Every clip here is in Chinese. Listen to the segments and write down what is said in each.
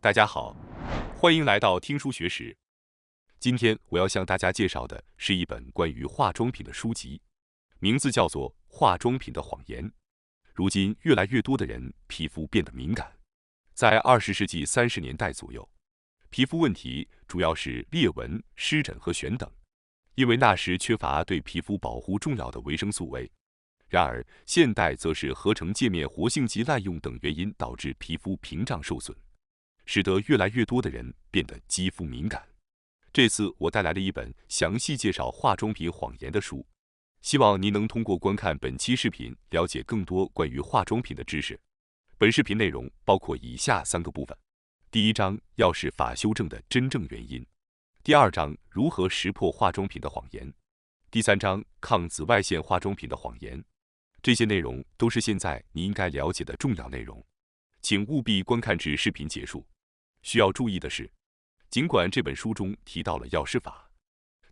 大家好，欢迎来到听书学史。今天我要向大家介绍的是一本关于化妆品的书籍，名字叫做《化妆品的谎言》。如今，越来越多的人皮肤变得敏感。在20世纪30年代左右，皮肤问题主要是裂纹、湿疹和癣等，因为那时缺乏对皮肤保护重要的维生素 A。然而，现代则是合成界面活性剂滥用等原因导致皮肤屏障受损，使得越来越多的人变得肌肤敏感。这次我带来了一本详细介绍化妆品谎言的书，希望您能通过观看本期视频了解更多关于化妆品的知识。本视频内容包括以下3个部分：第1章，药事法修正的真正原因；第2章，如何识破化妆品的谎言；第3章，抗紫外线化妆品的谎言。这些内容都是现在你应该了解的重要内容，请务必观看至视频结束。需要注意的是，尽管这本书中提到了药事法，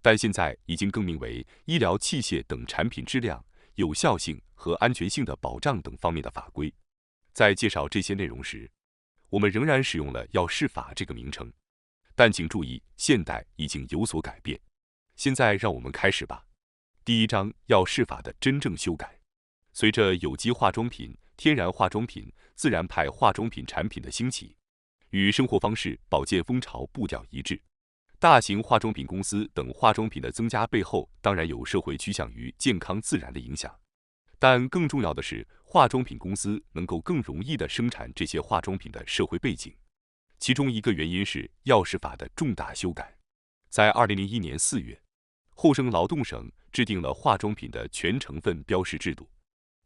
但现在已经更名为医疗器械等产品质量、有效性和安全性的保障等方面的法规。在介绍这些内容时，我们仍然使用了药事法这个名称，但请注意，现代已经有所改变。现在让我们开始吧。第1章，药事法的真正修改。随着有机化妆品、天然化妆品、自然派化妆品产品的兴起，与生活方式保健风潮步调一致，大型化妆品公司等化妆品的增加背后，当然有社会趋向于健康自然的影响。但更重要的是，化妆品公司能够更容易地生产这些化妆品的社会背景。其中一个原因是药事法的重大修改。在2001年4月，厚生劳动省制定了化妆品的全成分标示制度，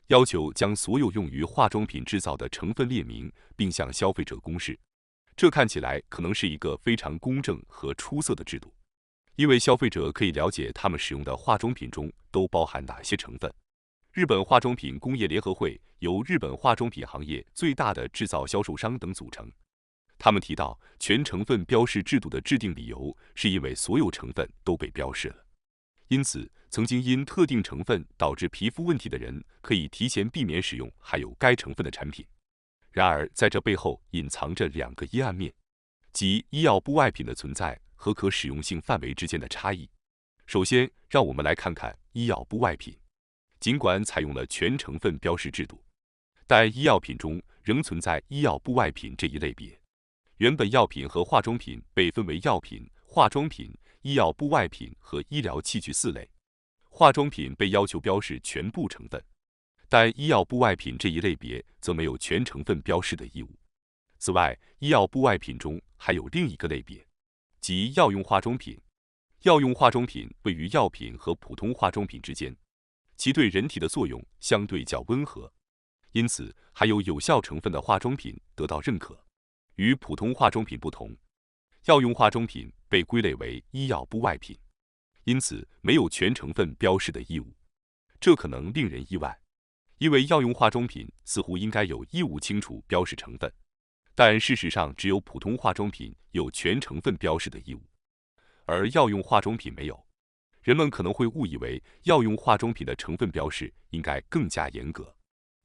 要求将所有用于化妆品制造的成分列明，并向消费者公示。这看起来可能是一个非常公正和出色的制度，因为消费者可以了解他们使用的化妆品中都包含哪些成分。日本化妆品工业联合会由日本化妆品行业最大的制造销售商等组成。他们提到，全成分标示制度的制定理由是因为所有成分都被标示了，因此曾经因特定成分导致皮肤问题的人可以提前避免使用含有该成分的产品。然而，在这背后隐藏着2个阴暗面，即医药部外品的存在和可使用性范围之间的差异。首先，让我们来看看医药部外品。尽管采用了全成分标示制度，但医药品中仍存在医药部外品这一类别。原本药品和化妆品被分为药品、化妆品、医药部外品和医疗器具4类。化妆品被要求标示全部成分，但医药部外品这一类别则没有全成分标示的义务。此外，医药部外品中还有另一个类别，即药用化妆品。药用化妆品位于药品和普通化妆品之间，其对人体的作用相对较温和，因此含有有效成分的化妆品得到认可。与普通化妆品不同，药用化妆品被归类为医药部外品，因此没有全成分标示的义务。这可能令人意外，因为药用化妆品似乎应该有义务清楚标示成分，但事实上只有普通化妆品有全成分标示的义务，而药用化妆品没有。人们可能会误以为药用化妆品的成分标示应该更加严格，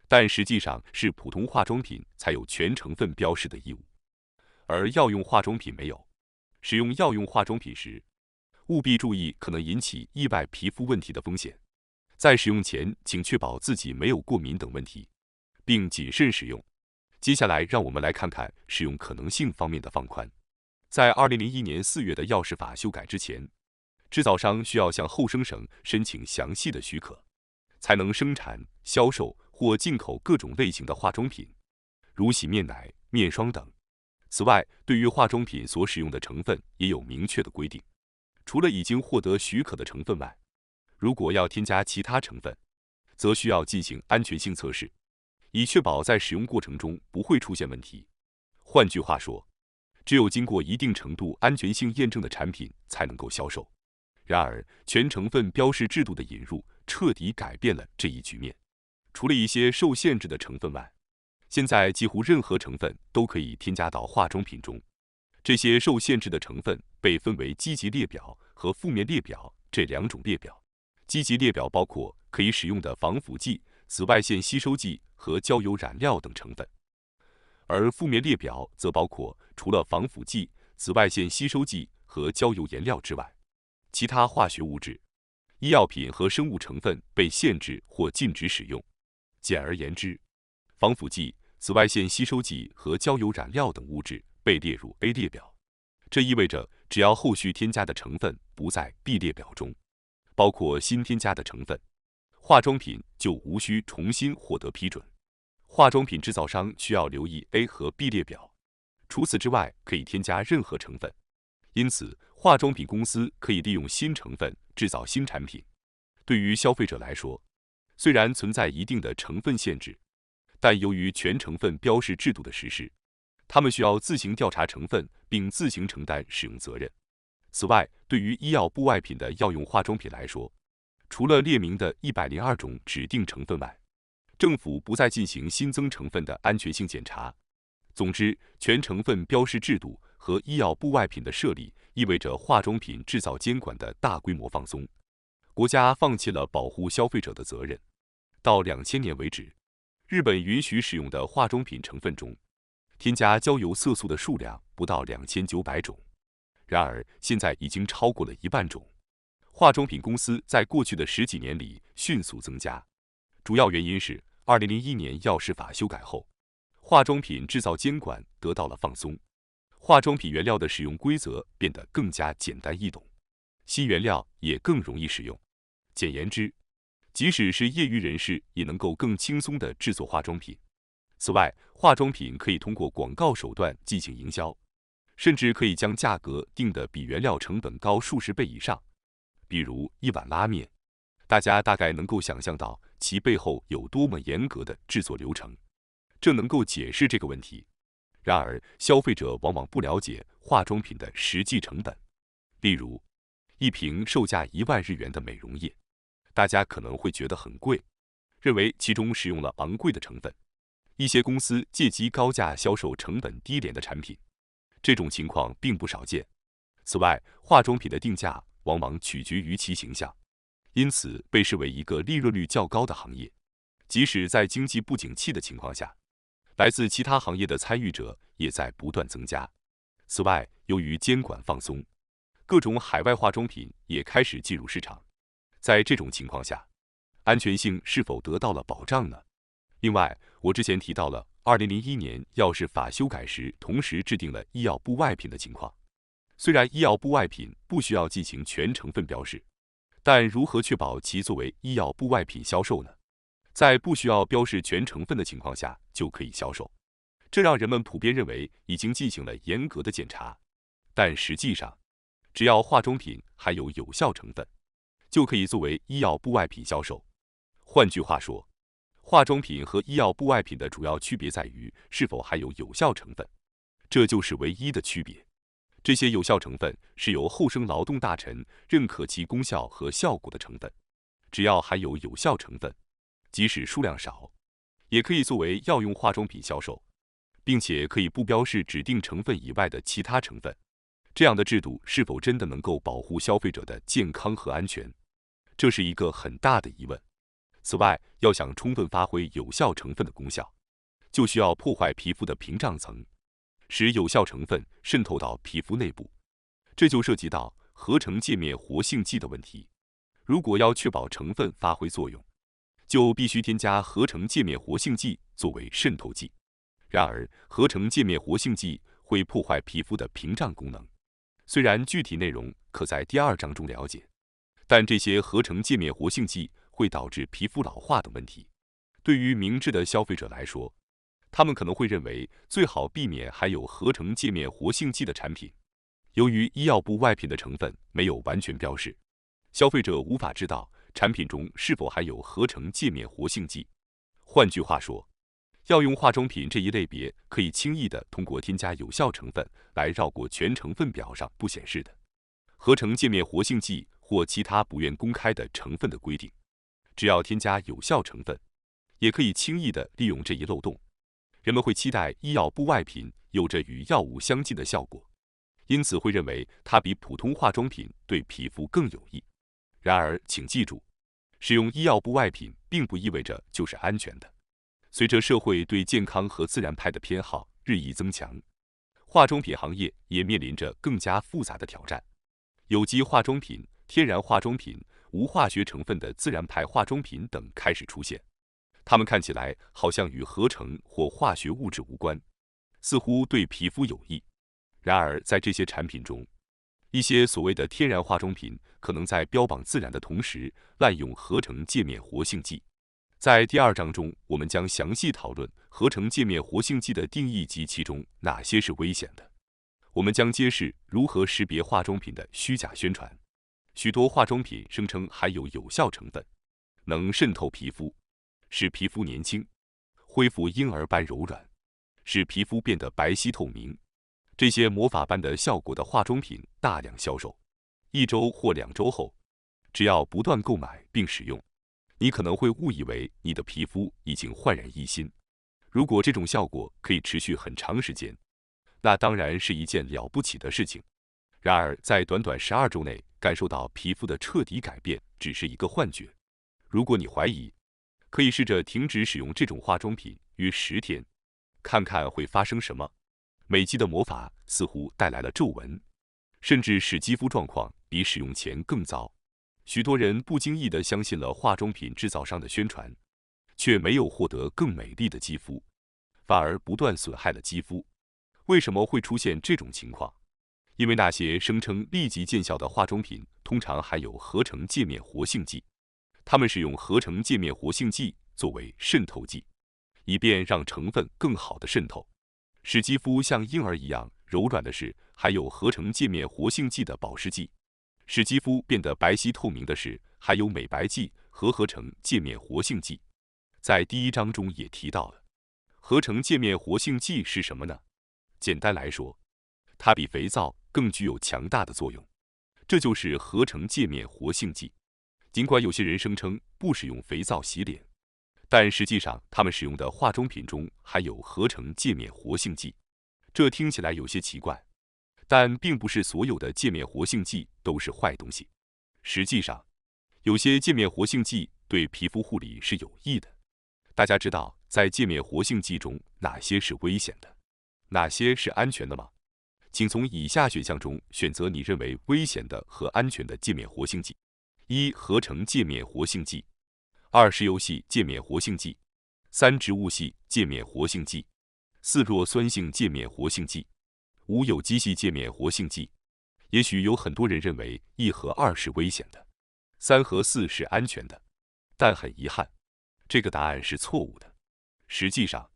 但实际上是普通化妆品才有全成分标示的义务，而药用化妆品没有。使用药用化妆品时，务必注意可能引起意外皮肤问题的风险。在使用前，请确保自己没有过敏等问题，并谨慎使用。接下来，让我们来看看使用可能性方面的放宽。在2001年4月的药事法修改之前，制造商需要向厚生省申请详细的许可，才能生产、销售或进口各种类型的化妆品，如洗面奶、面霜等。此外，对于化妆品所使用的成分也有明确的规定。除了已经获得许可的成分外，如果要添加其他成分，则需要进行安全性测试，以确保在使用过程中不会出现问题。换句话说，只有经过一定程度安全性验证的产品才能够销售。然而，全成分标示制度的引入彻底改变了这一局面。除了一些受限制的成分外，现在几乎任何成分都可以添加到化妆品中。这些受限制的成分被分为积极列表和负面列表这2种列表。积极列表包括可以使用的防腐剂、紫外线吸收剂和焦油染料等成分，而负面列表则包括除了防腐剂、紫外线吸收剂和焦油颜料之外，其他化学物质、医药品和生物成分被限制或禁止使用。简而言之，防腐剂、紫外线吸收剂和焦油染料等物质被列入 A 列表。这意味着，只要后续添加的成分不在 B 列表中，包括新添加的成分，化妆品就无需重新获得批准。化妆品制造商需要留意 A 和 B 列表，除此之外可以添加任何成分。因此，化妆品公司可以利用新成分制造新产品。对于消费者来说，虽然存在一定的成分限制，但由于全成分标示制度的实施，他们需要自行调查成分并自行承担使用责任。此外，对于医药部外品的药用化妆品来说，除了列明的102种指定成分外，政府不再进行新增成分的安全性检查。总之，全成分标示制度和医药部外品的设立，意味着化妆品制造监管的大规模放松。国家放弃了保护消费者的责任。到2000年为止，日本允许使用的化妆品成分中，添加焦油色素的数量不到2900种。然而，现在已经超过了1万种。化妆品公司在过去的10几年里迅速增加，主要原因是2001年药事法修改后，化妆品制造监管得到了放松，化妆品原料的使用规则变得更加简单易懂，新原料也更容易使用。简言之，即使是业余人士也能够更轻松地制作化妆品。此外，化妆品可以通过广告手段进行营销，甚至可以将价格定得比原料成本高数十倍以上。比如一碗拉面，大家大概能够想象到其背后有多么严格的制作流程，这能够解释这个问题。然而，消费者往往不了解化妆品的实际成本。例如，一瓶售价1万日元的美容液，大家可能会觉得很贵，认为其中使用了昂贵的成分。一些公司借机高价销售成本低廉的产品，这种情况并不少见。此外，化妆品的定价往往取决于其形象，因此被视为一个利润率较高的行业。即使在经济不景气的情况下，来自其他行业的参与者也在不断增加。此外，由于监管放松，各种海外化妆品也开始进入市场。在这种情况下，安全性是否得到了保障呢？另外，我之前提到了2001年药事法修改时，同时制定了医药部外品的情况。虽然医药部外品不需要进行全成分标示，但如何确保其作为医药部外品销售呢？在不需要标示全成分的情况下就可以销售，这让人们普遍认为已经进行了严格的检查。但实际上，只要化妆品含有有效成分，就可以作为医药部外品销售。换句话说，化妆品和医药部外品的主要区别在于是否含有有效成分，这就是唯一的区别。这些有效成分是由厚生劳动大臣认可其功效和效果的成分。只要含有有效成分，即使数量少，也可以作为药用化妆品销售，并且可以不标示指定成分以外的其他成分。这样的制度是否真的能够保护消费者的健康和安全？这是一个很大的疑问。此外，要想充分发挥有效成分的功效，就需要破坏皮肤的屏障层，使有效成分渗透到皮肤内部。这就涉及到合成界面活性剂的问题。如果要确保成分发挥作用，就必须添加合成界面活性剂作为渗透剂。然而，合成界面活性剂会破坏皮肤的屏障功能。虽然具体内容可在第2章中了解，但这些合成界面活性剂会导致皮肤老化等问题。对于明智的消费者来说，他们可能会认为最好避免含有合成界面活性剂的产品。由于医药部外品的成分没有完全标示，消费者无法知道产品中是否含有合成界面活性剂。换句话说，药用化妆品这一类别可以轻易地通过添加有效成分来绕过全成分表上不显示的合成界面活性剂或其他不愿公开的成分的规定。只要添加有效成分，也可以轻易地利用这一漏洞。人们会期待医药部外品有着与药物相近的效果，因此会认为它比普通化妆品对皮肤更有益。然而，请记住，使用医药部外品并不意味着就是安全的。随着社会对健康和自然派的偏好日益增强，化妆品行业也面临着更加复杂的挑战。有机化妆品、天然化妆品、无化学成分的自然牌化妆品等开始出现。它们看起来好像与合成或化学物质无关，似乎对皮肤有益。然而，在这些产品中，一些所谓的天然化妆品可能在标榜自然的同时，滥用合成界面活性剂。在第2章中，我们将详细讨论合成界面活性剂的定义及其中哪些是危险的。我们将揭示如何识别化妆品的虚假宣传。许多化妆品声称含有有效成分，能渗透皮肤，使皮肤年轻，恢复婴儿般柔软，使皮肤变得白皙透明。这些魔法般的效果的化妆品大量销售，1周或2周后，只要不断购买并使用，你可能会误以为你的皮肤已经焕然一新。如果这种效果可以持续很长时间，那当然是一件了不起的事情。然而，在短短12周内感受到皮肤的彻底改变，只是一个幻觉。如果你怀疑，可以试着停止使用这种化妆品约10天，看看会发生什么。美肌的魔法似乎带来了皱纹，甚至使肌肤状况比使用前更糟。许多人不经意地相信了化妆品制造商的宣传，却没有获得更美丽的肌肤，反而不断损害了肌肤。为什么会出现这种情况？因为那些声称立即见效的化妆品通常含有合成界面活性剂，它们使用合成界面活性剂作为渗透剂，以便让成分更好地渗透。使肌肤像婴儿一样柔软的是含有合成界面活性剂的保湿剂，使肌肤变得白皙透明的是含有美白剂和合成界面活性剂。在第1章中也提到了，合成界面活性剂是什么呢？简单来说，它比肥皂更具有强大的作用，这就是合成界面活性剂。尽管有些人声称不使用肥皂洗脸，但实际上他们使用的化妆品中含有合成界面活性剂。这听起来有些奇怪，但并不是所有的界面活性剂都是坏东西。实际上，有些界面活性剂对皮肤护理是有益的。大家知道在界面活性剂中哪些是危险的，哪些是安全的吗？请从以下选项中选择你认为危险的和安全的界面活性剂：1. 合成界面活性剂；2. 石油系界面活性剂；3. 植物系界面活性剂；4. 弱酸性界面活性剂；5. 有机系界面活性剂。也许有很多人认为1和2是危险的，3和4是安全的，但很遗憾，这个答案是错误的。实际上，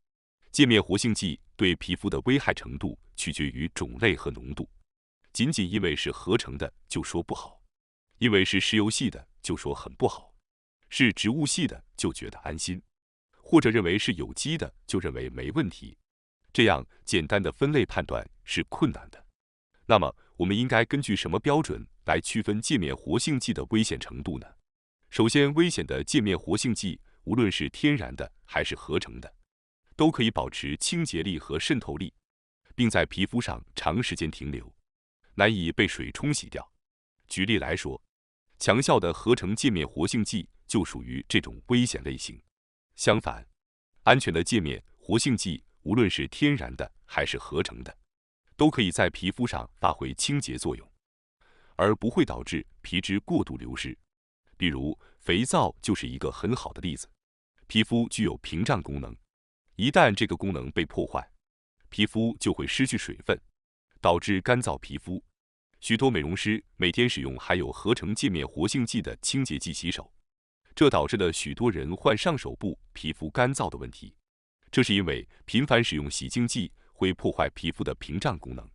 界面活性剂对皮肤的危害程度取决于种类和浓度。仅仅因为是合成的就说不好，因为是石油系的就说很不好，是植物系的就觉得安心，或者认为是有机的就认为没问题。这样简单的分类判断是困难的。那么，我们应该根据什么标准来区分界面活性剂的危险程度呢？首先，危险的界面活性剂，无论是天然的还是合成的，都可以保持清洁力和渗透力，并在皮肤上长时间停留，难以被水冲洗掉。举例来说，强效的合成界面活性剂就属于这种危险类型。相反，安全的界面活性剂，无论是天然的还是合成的，都可以在皮肤上发挥清洁作用，而不会导致皮脂过度流失。比如，肥皂就是一个很好的例子。皮肤具有屏障功能，一旦这个功能被破坏，皮肤就会失去水分，导致干燥皮肤。许多美容师每天使用含有合成界面活性剂的清洁剂洗手，这导致了许多人患上手部皮肤干燥的问题。这是因为频繁使用洗净剂会破坏皮肤的屏障功能。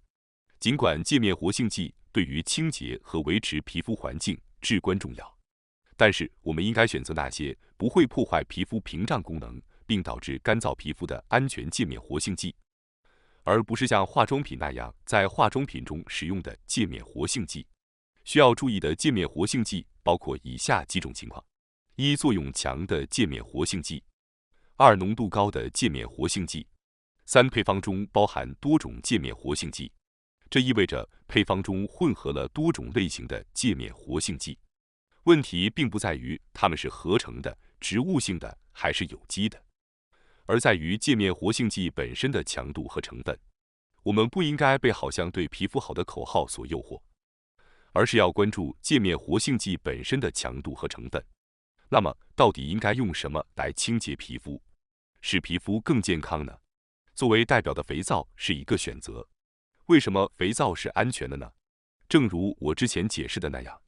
尽管界面活性剂对于清洁和维持皮肤环境至关重要，但是我们应该选择那些不会破坏皮肤屏障功能并导致干燥皮肤的安全界面活性剂，而不是像化妆品那样在化妆品中使用的界面活性剂。需要注意的界面活性剂包括以下几种情况：1. 作用强的界面活性剂；2. 浓度高的界面活性剂；3. 配方中包含多种界面活性剂，这意味着配方中混合了多种类型的界面活性剂。问题并不在于它们是合成的、植物性的还是有机的，而在于界面活性剂本身的强度和成分。我们不应该被好像对皮肤好的口号所诱惑，而是要关注界面活性剂本身的强度和成分。那么，到底应该用什么来清洁皮肤，使皮肤更健康呢？作为代表的肥皂是一个选择。为什么肥皂是安全的呢？正如我之前解释的那样，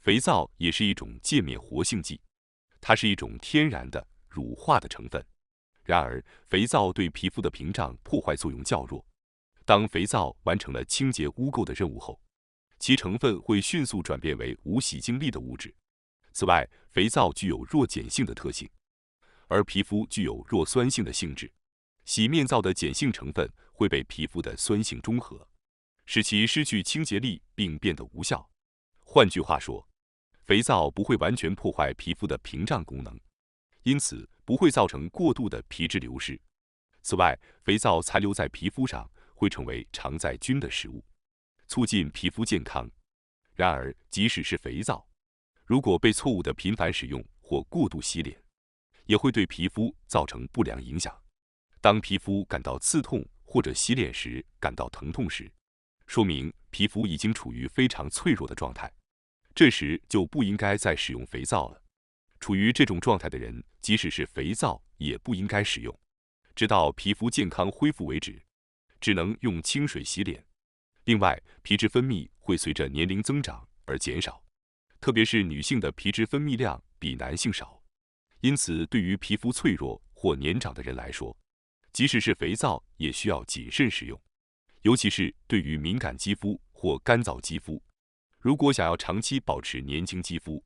肥皂也是一种界面活性剂，它是一种天然的乳化的成分。然而，肥皂对皮肤的屏障破坏作用较弱。当肥皂完成了清洁污垢的任务后，其成分会迅速转变为无洗净力的物质。此外，肥皂具有弱碱性的特性，而皮肤具有弱酸性的性质。洗面皂的碱性成分会被皮肤的酸性中和，使其失去清洁力并变得无效。换句话说，肥皂不会完全破坏皮肤的屏障功能，因此不会造成过度的皮脂流失。此外，肥皂残留在皮肤上会成为常在菌的食物，促进皮肤健康。然而，即使是肥皂，如果被错误的频繁使用或过度洗脸，也会对皮肤造成不良影响。当皮肤感到刺痛或者洗脸时感到疼痛时，说明皮肤已经处于非常脆弱的状态，这时就不应该再使用肥皂了。处于这种状态的人，即使是肥皂也不应该使用，直到皮肤健康恢复为止，只能用清水洗脸。另外，皮脂分泌会随着年龄增长而减少，特别是女性的皮脂分泌量比男性少，因此对于皮肤脆弱或年长的人来说，即使是肥皂也需要谨慎使用，尤其是对于敏感肌肤或干燥肌肤。如果想要长期保持年轻肌肤，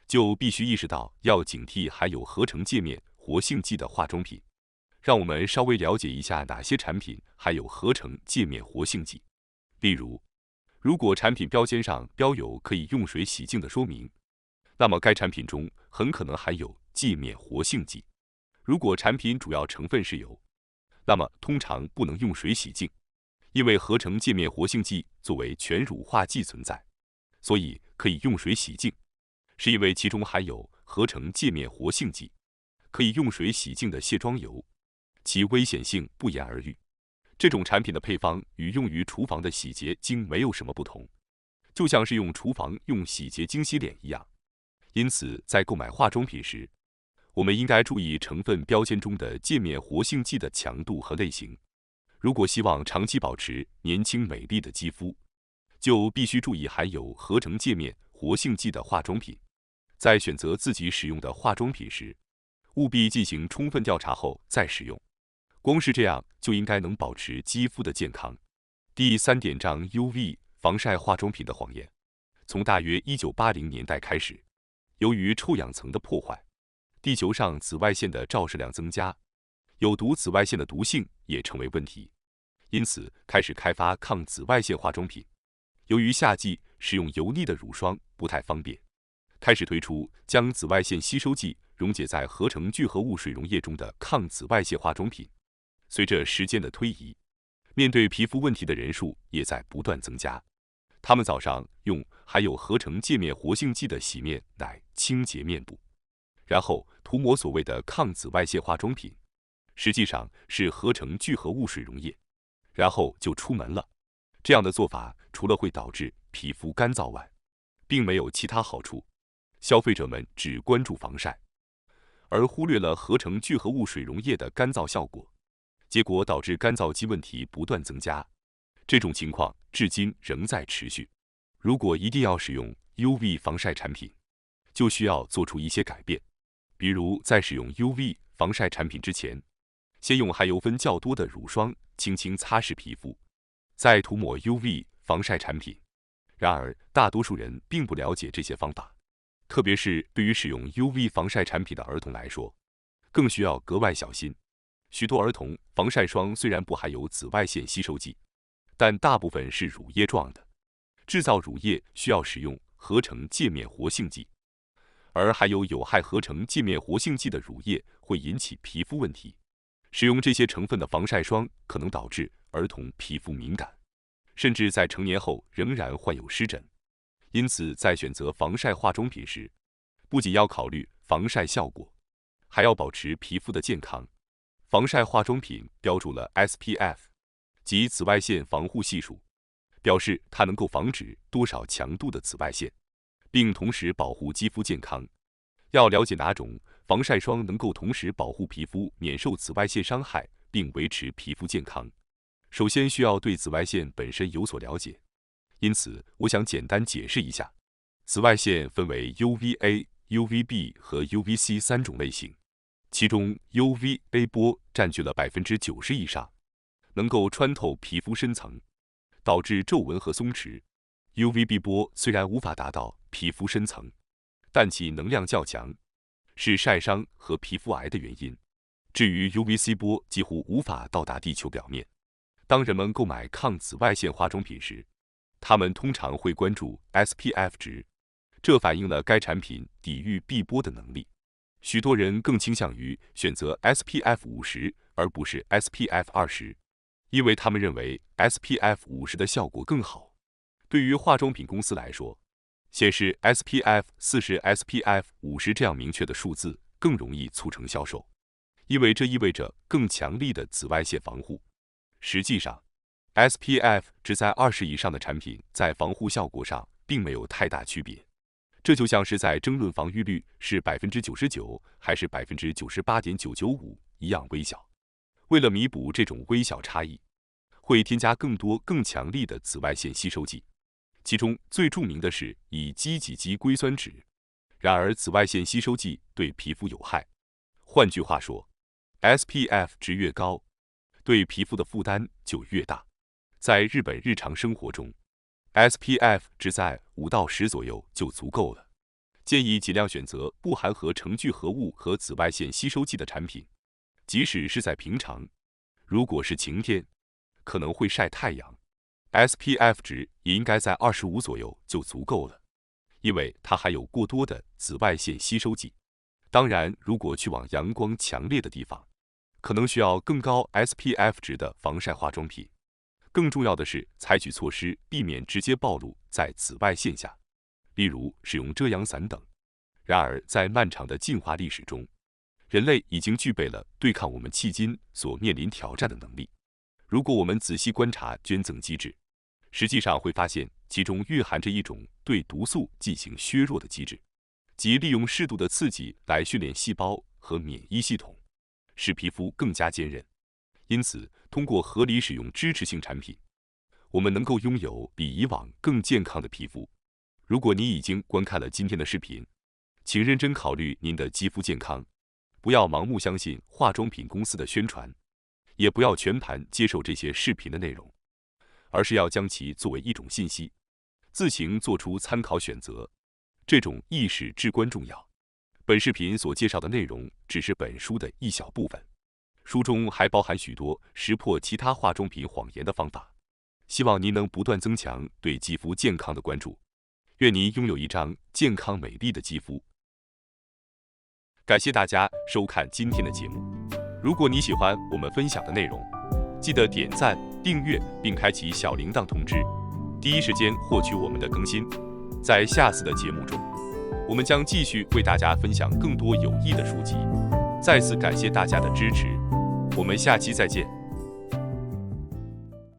就必须意识到要警惕含有合成界面活性剂的化妆品。让我们稍微了解一下哪些产品含有合成界面活性剂。例如，如果产品标签上标有可以用水洗净的说明，那么该产品中很可能含有界面活性剂。如果产品主要成分是油，那么通常不能用水洗净，因为合成界面活性剂作为全乳化剂存在，所以可以用水洗净，是因为其中含有合成界面活性剂，可以用水洗净的卸妆油，其危险性不言而喻。这种产品的配方与用于厨房的洗洁精没有什么不同，就像是用厨房用洗洁精洗脸一样。因此，在购买化妆品时，我们应该注意成分标签中的界面活性剂的强度和类型。如果希望长期保持年轻美丽的肌肤，就必须注意含有合成界面活性剂的化妆品。在选择自己使用的化妆品时，务必进行充分调查后再使用。光是这样就应该能保持肌肤的健康。第3点章 UV 防晒化妆品的谎言。从大约1980年代开始，由于臭氧层的破坏，地球上紫外线的照射量增加，有毒紫外线的毒性也成为问题，因此开始开发抗紫外线化妆品。由于夏季使用油腻的乳霜不太方便，开始推出将紫外线吸收剂溶解在合成聚合物水溶液中的抗紫外线化妆品。随着时间的推移，面对皮肤问题的人数也在不断增加。他们早上用含有合成界面活性剂的洗面奶清洁面部，然后涂抹所谓的抗紫外线化妆品，实际上是合成聚合物水溶液，然后就出门了。这样的做法除了会导致皮肤干燥外，并没有其他好处。消费者们只关注防晒，而忽略了合成聚合物水溶液的干燥效果，结果导致干燥肌问题不断增加。这种情况至今仍在持续。如果一定要使用 UV 防晒产品，就需要做出一些改变，比如在使用 UV 防晒产品之前，先用含油分较多的乳霜轻轻擦拭皮肤，再涂抹 UV 防晒产品。然而，大多数人并不了解这些方法，特别是对于使用 UV 防晒产品的儿童来说，更需要格外小心。许多儿童防晒霜虽然不含有紫外线吸收剂，但大部分是乳液状的。制造乳液需要使用合成界面活性剂，而含有害合成界面活性剂的乳液会引起皮肤问题。使用这些成分的防晒霜可能导致儿童皮肤敏感，甚至在成年后仍然患有湿疹。因此，在选择防晒化妆品时，不仅要考虑防晒效果，还要保持皮肤的健康。防晒化妆品标注了 SPF， 即紫外线防护系数，表示它能够防止多少强度的紫外线，并同时保护肌肤健康。要了解哪种防晒霜能够同时保护皮肤免受紫外线伤害，并维持皮肤健康，首先需要对紫外线本身有所了解。因此，我想简单解释一下，紫外线分为 UVA、UVB 和 UVC 3种类型，其中 UVA 波占据了90%以上，能够穿透皮肤深层，导致皱纹和松弛。UVB 波虽然无法达到皮肤深层，但其能量较强，是晒伤和皮肤癌的原因。至于 UVC 波几乎无法到达地球表面。当人们购买抗紫外线化妆品时，他们通常会关注 SPF 值，这反映了该产品抵御 B 波的能力。许多人更倾向于选择 SPF 50而不是 SPF 20，因为他们认为 SPF 50的效果更好。对于化妆品公司来说，显示 SPF 40、SPF 50这样明确的数字更容易促成销售，因为这意味着更强力的紫外线防护。实际上 ，SPF 值在20以上的产品在防护效果上并没有太大区别。这就像是在争论防御率是99%还是98.995%一样微小。为了弥补这种微小差异，会添加更多更强力的紫外线吸收剂。其中最著名的是乙基己基硅酸酯。然而，紫外线吸收剂对皮肤有害。换句话说 ，SPF 值越高，对皮肤的负担就越大。在日本日常生活中 ，SPF 值在5到10左右就足够了。建议尽量选择不含合成聚合物和紫外线吸收剂的产品，即使是在平常。如果是晴天，可能会晒太阳。SPF 值也应该在25左右就足够了，因为它含有过多的紫外线吸收剂。当然，如果去往阳光强烈的地方，可能需要更高 SPF 值的防晒化妆品。更重要的是，采取措施避免直接暴露在紫外线下，例如使用遮阳伞等。然而，在漫长的进化历史中，人类已经具备了对抗我们迄今所面临挑战的能力。如果我们仔细观察捐赠机制，实际上会发现其中蕴含着一种对毒素进行削弱的机制，即利用适度的刺激来训练细胞和免疫系统，使皮肤更加坚韧。因此，通过合理使用支持性产品，我们能够拥有比以往更健康的皮肤。如果你已经观看了今天的视频，请认真考虑您的肌肤健康，不要盲目相信化妆品公司的宣传，也不要全盘接受这些视频的内容，而是要将其作为一种信息，自行做出参考选择。这种意识至关重要。本视频所介绍的内容只是本书的一小部分，书中还包含许多识破其他化妆品谎言的方法。希望您能不断增强对肌肤健康的关注，愿您拥有一张健康美丽的肌肤。感谢大家收看今天的节目。如果你喜欢我们分享的内容，记得点赞、订阅并开启小铃铛通知，第一时间获取我们的更新。在下次的节目中，我们将继续为大家分享更多有益的书籍。再次感谢大家的支持，我们下期再见。